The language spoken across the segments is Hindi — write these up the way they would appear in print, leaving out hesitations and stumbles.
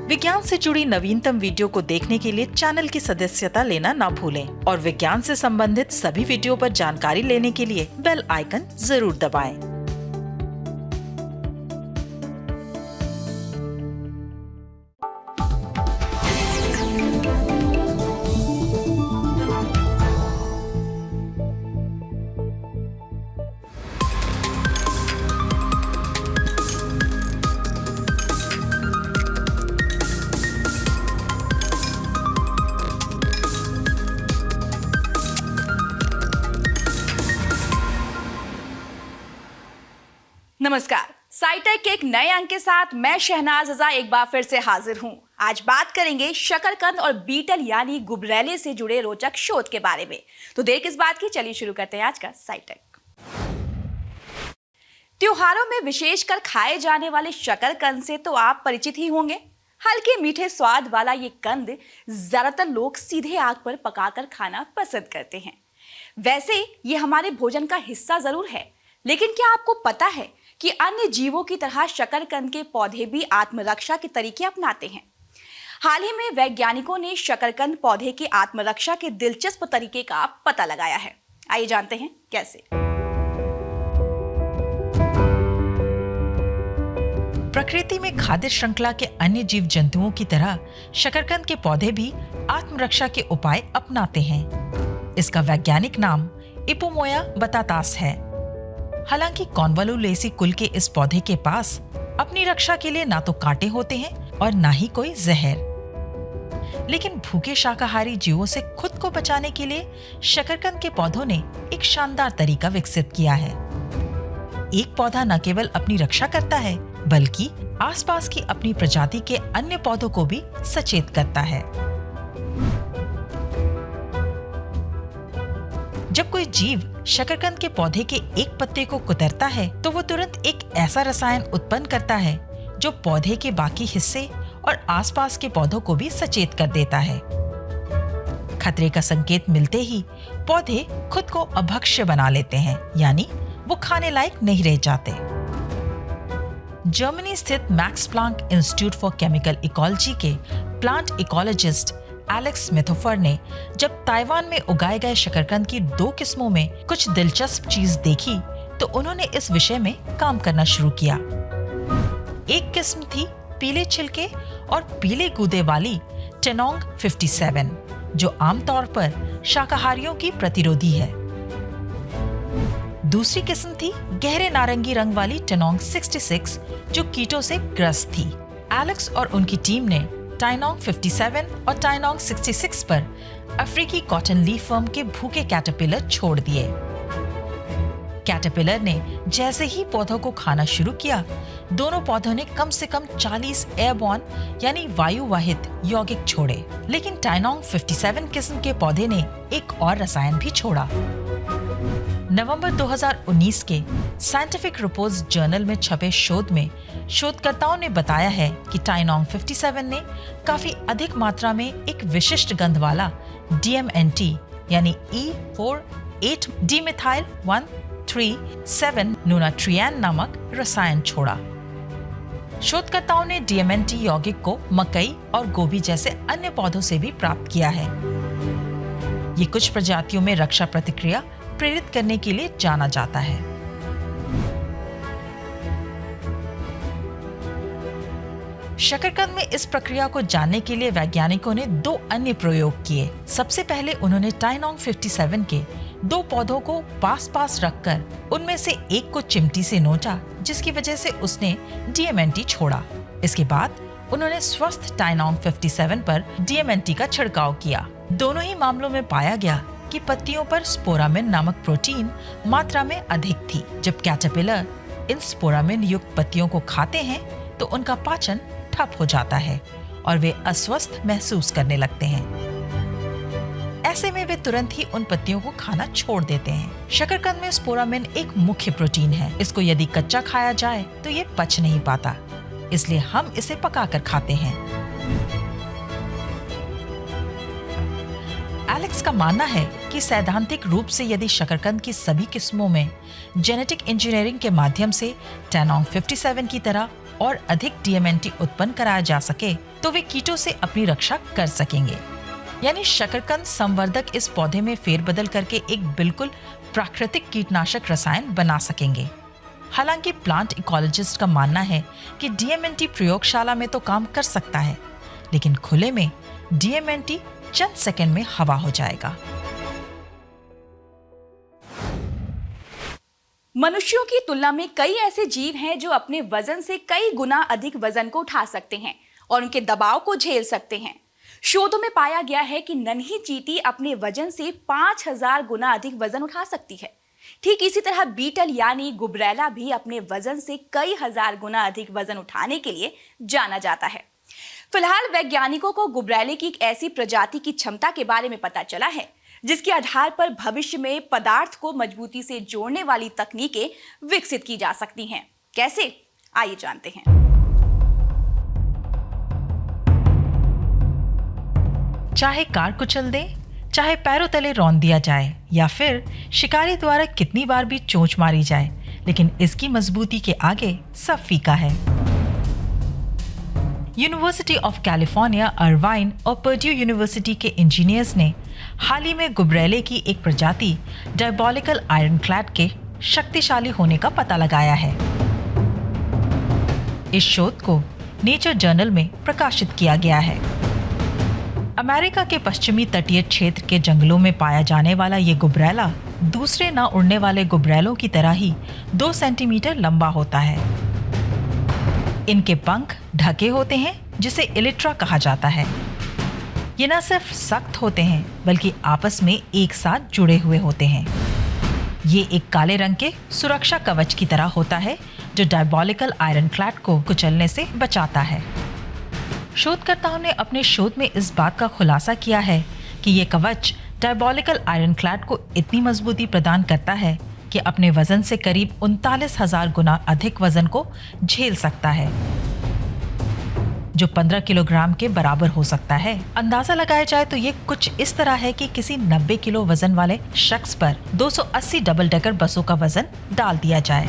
विज्ञान से जुड़ी नवीनतम वीडियो को देखने के लिए चैनल की सदस्यता लेना ना भूलें और विज्ञान से संबंधित सभी वीडियो पर जानकारी लेने के लिए बेल आइकन जरूर दबाएं। नमस्कार, साइटेक के एक नए अंक के साथ मैं शहनाज रजा एक बार फिर से हाजिर हूं। आज बात करेंगे शकरकंद और बीटल यानी गुबरैले से जुड़े रोचक शोध के बारे में। तो देर किस बात की, चलिए शुरू करते हैं आज का साइटेक। त्योहारों में विशेषकर खाए जाने वाले शकरकंद से तो आप परिचित ही होंगे। हल्के मीठे स्वाद वाला ये कंद ज्यादातर लोग सीधे आग पर पकाकर खाना पसंद करते हैं। वैसे ये हमारे भोजन का हिस्सा जरूर है, लेकिन क्या आपको पता है कि अन्य जीवों की तरह शकरकंद के पौधे भी आत्मरक्षा के तरीके अपनाते हैं। हाल ही में वैज्ञानिकों ने शकरकंद पौधे की आत्मरक्षा के दिलचस्प तरीके का पता लगाया है। आइए जानते हैं कैसे। प्रकृति में खाद्य श्रृंखला के अन्य जीव जंतुओं की तरह शकरकंद के पौधे भी आत्मरक्षा के उपाय अपनाते हैं। इसका वैज्ञानिक नाम इपोमोया बतातास है। हालांकि कॉन्वोलुलेसी कुल के इस पौधे के पास अपनी रक्षा के लिए ना तो कांटे होते हैं और ना ही कोई जहर, लेकिन भूखे शाकाहारी जीवों से खुद को बचाने के लिए शकरकंद के पौधों ने एक शानदार तरीका विकसित किया है। एक पौधा न केवल अपनी रक्षा करता है, बल्कि आसपास की अपनी प्रजाति के अन्य पौधों को भी सचेत करता है। जब कोई जीव शकरकंद के पौधे के एक पत्ते को कुतरता है, तो वो तुरंत एक ऐसा रसायन उत्पन्न करता है जो पौधे के बाकी हिस्से और आसपास के पौधों को भी सचेत कर देता है। खतरे का संकेत मिलते ही पौधे खुद को अभक्ष्य बना लेते हैं, यानी वो खाने लायक नहीं रह जाते। जर्मनी स्थित max Planck institute for chemical ecology के प्लांट इकोलॉजिस्ट एलेक्स मेथोफर ने जब ताइवान में उगाए गए शकरकंद की 2 किस्मों में कुछ दिलचस्प चीज देखी, तो उन्होंने इस विषय में काम करना शुरू किया। एक किस्म थी पीले छिलके और पीले गूदे वाली टेनोंग 57, जो आमतौर पर शाकाहारियों की प्रतिरोधी है। दूसरी किस्म थी गहरे नारंगी रंग वाली टेनोंग 66, जो कीटों से ग्रस्त थी। एलेक्स और उनकी टीम ने टाइनोंग 57 और टाइनोंग 66 पर अफ्रीकी कॉटन लीफ वर्म के भूखे कैटरपिलर छोड़ दिए। कैटरपिलर ने जैसे ही पौधों को खाना शुरू किया, दोनों पौधों ने कम से कम 40 एयरबॉर्न यानी वायुवाहित यौगिक छोड़े। लेकिन टाइनोंग 57 किस्म के पौधे ने एक और रसायन भी छोड़ा। नवंबर 2019 के साइंटिफिक रिपोर्ट्स जर्नल में छपे शोध में शोधकर्ताओं ने बताया है कि टाइनोंग 57 ने काफी अधिक मात्रा में एक विशिष्ट गंध वाला DMNT यानी E4-8 डिमिथाइल 1,3,7 नूनाट्रिएन नामक रसायन छोड़ा। शोधकर्ताओं ने DMNT यौगिक को मकई और गोभी जैसे अन्य पौधों से भी प्राप्त किया है। ये कुछ प्रजातियों में रक्षा प्रतिक्रिया प्रेरित करने के लिए जाना जाता है। शकरकंद में इस प्रक्रिया को जानने के लिए वैज्ञानिकों ने 2 अन्य प्रयोग किए। सबसे पहले उन्होंने टाइनोंग 57 के 2 पौधों को पास पास रखकर उनमें से एक को चिमटी से नोचा, जिसकी वजह से उसने DMNT छोड़ा। इसके बाद उन्होंने स्वस्थ टाइनोंग 57 पर DMNT का छिड़काव किया। दोनों ही मामलों में पाया गया कि पत्तियों पर स्पोरामिन नामक प्रोटीन मात्रा में अधिक थी। जब कैटरपिलर इन स्पोरामिन युक्त पत्तियों को खाते हैं, तो उनका पाचन ठप हो जाता है और वे अस्वस्थ महसूस करने लगते हैं। ऐसे में वे तुरंत ही उन पत्तियों को खाना छोड़ देते हैं। शकरकंद में स्पोरामिन एक मुख्य प्रोटीन है। इसको यदि कच्चा खाया जाए तो ये पच नहीं पाता, इसलिए हम इसे पकाकर खाते हैं। एलेक्स का मानना है कि सैद्धांतिक रूप से यदि शकरकंद की सभी किस्मों में जेनेटिक इंजीनियरिंग के माध्यम से टाइनोंग 57 की तरह और अधिक DMNT उत्पन्न कराया जा सके तो वे कीटों से अपनी रक्षा कर सकेंगे। यानी शकरकंद संवर्धक इस पौधे में फेरबदल करके एक बिल्कुल प्राकृतिक कीटनाशक रसायन बना सकेंगे। हालांकि प्लांट इकोलॉजिस्ट का मानना है कि डीएमएनटी प्रयोगशाला में तो काम कर सकता है, लेकिन खुले में डीएमएनटी चंद सेकंड में हवा हो जाएगा। मनुष्यों की तुलना में कई ऐसे जीव हैं जो अपने वजन से कई गुना अधिक वजन को उठा सकते हैं और उनके दबाव को झेल सकते हैं। शोधों में पाया गया है कि नन्ही चींटी अपने वजन से 5000 गुना अधिक वजन उठा सकती है। ठीक इसी तरह बीटल यानी गुबरैला भी अपने वजन से कई हजार गुना अधिक वजन उठाने के लिए जाना जाता है। फिलहाल वैज्ञानिकों को गुबरैले की एक ऐसी प्रजाति की क्षमता के बारे में पता चला है जिसके आधार पर भविष्य में पदार्थ को मजबूती से जोड़ने वाली तकनीकें विकसित की जा सकती हैं। कैसे? आइए जानते हैं। चाहे कार कुचल दे, चाहे पैरों तले रौंद दिया जाए या फिर शिकारी द्वारा कितनी बार भी चोंच मारी जाए, लेकिन इसकी मजबूती के आगे सब फीका है। यूनिवर्सिटी ऑफ कैलिफोर्निया अर्वाइन और पर्ड्यू यूनिवर्सिटी के इंजीनियर्स ने हाल ही में गुबरैले की एक प्रजाति डायबोलिकल आयरनक्लैड के शक्तिशाली होने का पता लगाया है। इस शोध को नेचर जर्नल में प्रकाशित किया गया है। अमेरिका के पश्चिमी तटीय क्षेत्र के जंगलों में पाया जाने वाला ये गुबरैला दूसरे न उड़ने वाले गुबरैलों की तरह ही 2 सेंटीमीटर लंबा होता है। इनके पंख ढके होते हैं जिसे इलिट्रा कहा जाता है। ये न सिर्फ सख्त होते हैं बल्कि आपस में एक साथ जुड़े हुए होते हैं। ये एक काले रंग के सुरक्षा कवच की तरह होता है जो डायबोलिकल आयरनक्लैड को कुचलने से बचाता है। शोधकर्ताओं ने अपने शोध में इस बात का खुलासा किया है कि ये कवच डायबोलिकल आयरनक्लैड को इतनी मजबूती प्रदान करता है कि अपने वजन से करीब 39,000 गुना अधिक वजन को झेल सकता है, जो 15 किलोग्राम के बराबर हो सकता है। अंदाजा लगाया जाए तो ये कुछ इस तरह है कि किसी 90 किलो वजन वाले शख्स पर 280 डबल डेकर बसों का वजन डाल दिया जाए।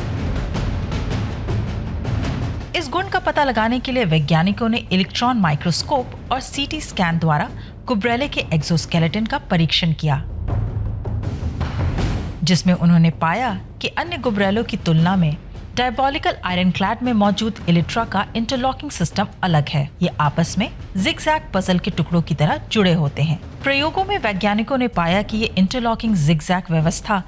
इस गुण का पता लगाने के लिए वैज्ञानिकों ने इलेक्ट्रॉन माइक्रोस्कोप और सीटी स्कैन द्वारा गुबरैले के एक्सोस्केलेटन का परीक्षण किया, जिसमें उन्होंने पाया कि अन्य गुबरैलों की तुलना में डायबोलिकल आयरनक्लैड में मौजूद इलिट्रा का इंटरलॉकिंग सिस्टम अलग है। ये आपस में जिगजैग पजल के टुकड़ों की तरह जुड़े होते हैं। प्रयोगों में वैज्ञानिकों ने पाया कि ये इंटरलॉकिंग जिगजैग व्यवस्था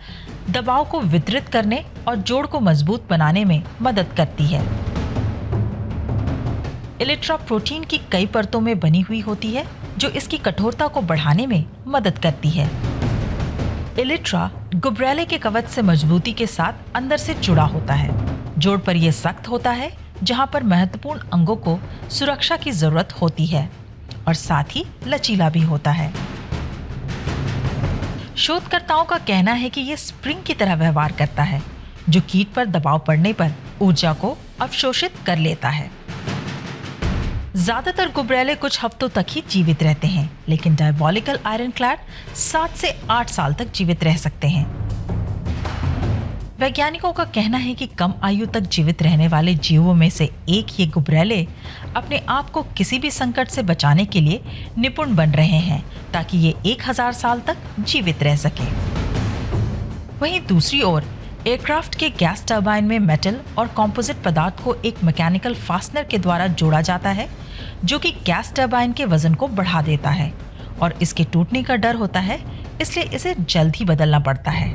दबाव को वितरित करने और जोड़ को मजबूत बनाने में मदद करती है। इलिट्रा प्रोटीन की कई परतों में बनी हुई होती है जो इसकी कठोरता को बढ़ाने में मदद करती है। इलिट्रा गुबरैले के कवच से मजबूती के साथ अंदर से जुड़ा होता है। जोड़ पर यह सख्त होता है जहां पर महत्वपूर्ण अंगों को सुरक्षा की जरूरत होती है और साथ ही लचीला भी होता है। शोधकर्ताओं का कहना है कि यह स्प्रिंग की तरह व्यवहार करता है जो कीट पर दबाव पड़ने पर ऊर्जा को अवशोषित कर लेता है। ज्यादातर गुबरैले कुछ हफ्तों तक ही जीवित रहते हैं, लेकिन डायबोलिकल आयरनक्लैड 7 से 8 साल तक जीवित रह सकते हैं। वैज्ञानिकों का कहना है कि कम आयु तक जीवित रहने वाले जीवों में से एक ये गुबरैले अपने आप को किसी भी संकट से बचाने के लिए निपुण बन रहे हैं ताकि ये 1000 साल तक जीवित रह सके। वहीं दूसरी ओर एयरक्राफ्ट के गैस टरबाइन में मेटल और कंपोजिट पदार्थ को एक मैकेनिकल फास्टनर के द्वारा जोड़ा जाता है जो कि गैस टरबाइन के वजन को बढ़ा देता है और इसके टूटने का डर होता है, इसलिए इसे जल्द ही बदलना पड़ता है।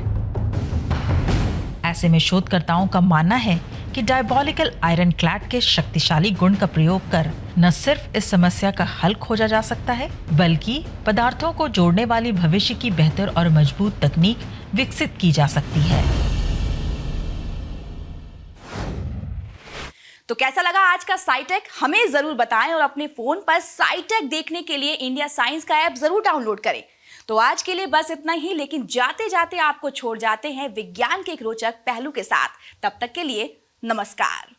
ऐसे में शोधकर्ताओं का मानना है कि डायबोलिकल आयरनक्लैड के शक्तिशाली गुण का प्रयोग कर न सिर्फ इस समस्या का हल खोजा जा सकता है बल्कि पदार्थों को जोड़ने वाली भविष्य की बेहतर और मजबूत तकनीक विकसित की जा सकती है। तो कैसा लगा आज का साइटेक? हमें जरूर बताएं और अपने फोन पर साइटेक देखने के लिए इंडिया साइंस का ऐप जरूर डाउनलोड करें। तो आज के लिए बस इतना ही, लेकिन जाते जाते आपको छोड़ जाते हैं विज्ञान के एक रोचक पहलू के साथ। तब तक के लिए नमस्कार।